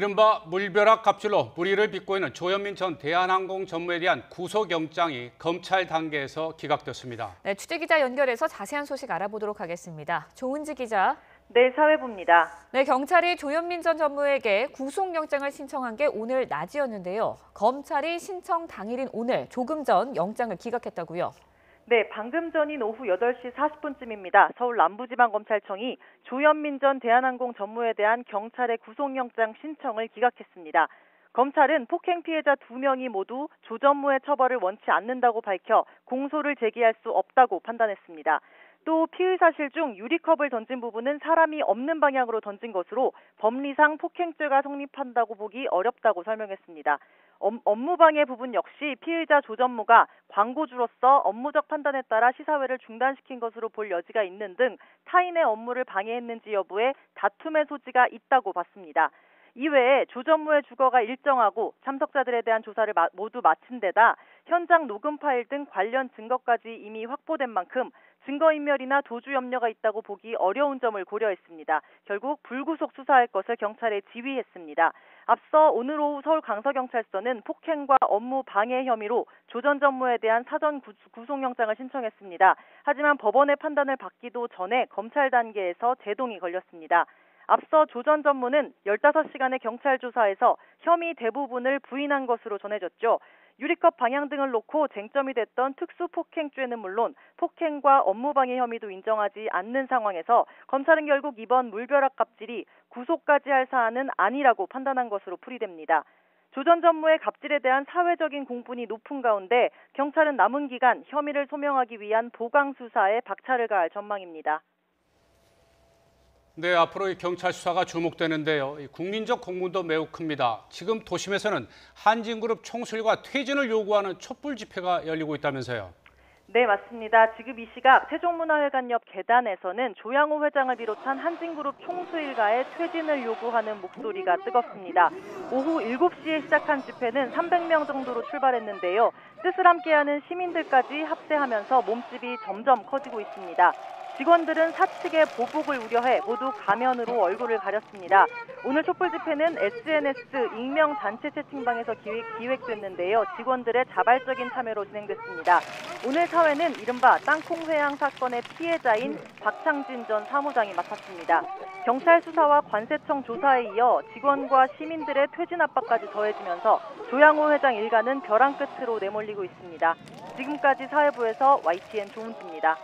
이른바 물벼락 갑질로 물의를 빚고 있는 조현민 전 대한항공 전무에 대한 구속영장이 검찰 단계에서 기각됐습니다. 네, 취재기자 연결해서 자세한 소식 알아보도록 하겠습니다. 조은지 기자. 네, 사회부입니다. 네, 경찰이 조현민 전 전무에게 구속영장을 신청한 게 오늘 낮이었는데요. 검찰이 신청 당일인 오늘 조금 전 영장을 기각했다고요. 네, 방금 전인 오후 8시 40분쯤입니다. 서울 남부지방검찰청이 조현민 전 대한항공 전무에 대한 경찰의 구속영장 신청을 기각했습니다. 검찰은 폭행 피해자 2명이 모두 조 전무의 처벌을 원치 않는다고 밝혀 공소를 제기할 수 없다고 판단했습니다. 또 피의 사실 중 유리컵을 던진 부분은 사람이 없는 방향으로 던진 것으로 법리상 폭행죄가 성립한다고 보기 어렵다고 설명했습니다. 업무방해 부분 역시 피의자 조 전무가 광고주로서 업무적 판단에 따라 시사회를 중단시킨 것으로 볼 여지가 있는 등 타인의 업무를 방해했는지 여부에 다툼의 소지가 있다고 봤습니다. 이외에 조 전무의 주거가 일정하고 참석자들에 대한 조사를 모두 마친 데다 현장 녹음 파일 등 관련 증거까지 이미 확보된 만큼 증거인멸이나 도주 염려가 있다고 보기 어려운 점을 고려했습니다. 결국 불구속 수사할 것을 경찰에 지휘했습니다. 앞서 오늘 오후 서울 강서경찰서는 폭행과 업무 방해 혐의로 조 전 전무에 대한 사전 구속영장을 신청했습니다. 하지만 법원의 판단을 받기도 전에 검찰 단계에서 제동이 걸렸습니다. 앞서 조 전 전무는 15시간의 경찰 조사에서 혐의 대부분을 부인한 것으로 전해졌죠. 유리컵 방향 등을 놓고 쟁점이 됐던 특수폭행죄는 물론 폭행과 업무방해 혐의도 인정하지 않는 상황에서 검찰은 결국 이번 물벼락 갑질이 구속까지 할 사안은 아니라고 판단한 것으로 풀이됩니다. 조 전 전무의 갑질에 대한 사회적인 공분이 높은 가운데 경찰은 남은 기간 혐의를 소명하기 위한 보강 수사에 박차를 가할 전망입니다. 네, 앞으로 이 경찰 수사가 주목되는데요. 이 국민적 공분도 매우 큽니다. 지금 도심에서는 한진그룹 총수일과 퇴진을 요구하는 촛불 집회가 열리고 있다면서요. 네, 맞습니다. 지금 이 시각 세종문화회관 옆 계단에서는 조양호 회장을 비롯한 한진그룹 총수 일가의 퇴진을 요구하는 목소리가 뜨겁습니다. 오후 7시에 시작한 집회는 300명 정도로 출발했는데요. 뜻을 함께하는 시민들까지 합세하면서 몸집이 점점 커지고 있습니다. 직원들은 사측의 보복을 우려해 모두 가면으로 얼굴을 가렸습니다. 오늘 촛불 집회는 SNS 익명 단체 채팅방에서 기획됐는데요. 직원들의 자발적인 참여로 진행됐습니다. 오늘 사회는 이른바 땅콩회항 사건의 피해자인 박창진 전 사무장이 맡았습니다. 경찰 수사와 관세청 조사에 이어 직원과 시민들의 퇴진 압박까지 더해지면서 조양호 회장 일가는 벼랑 끝으로 내몰리고 있습니다. 지금까지 사회부에서 YTN 조은지입니다.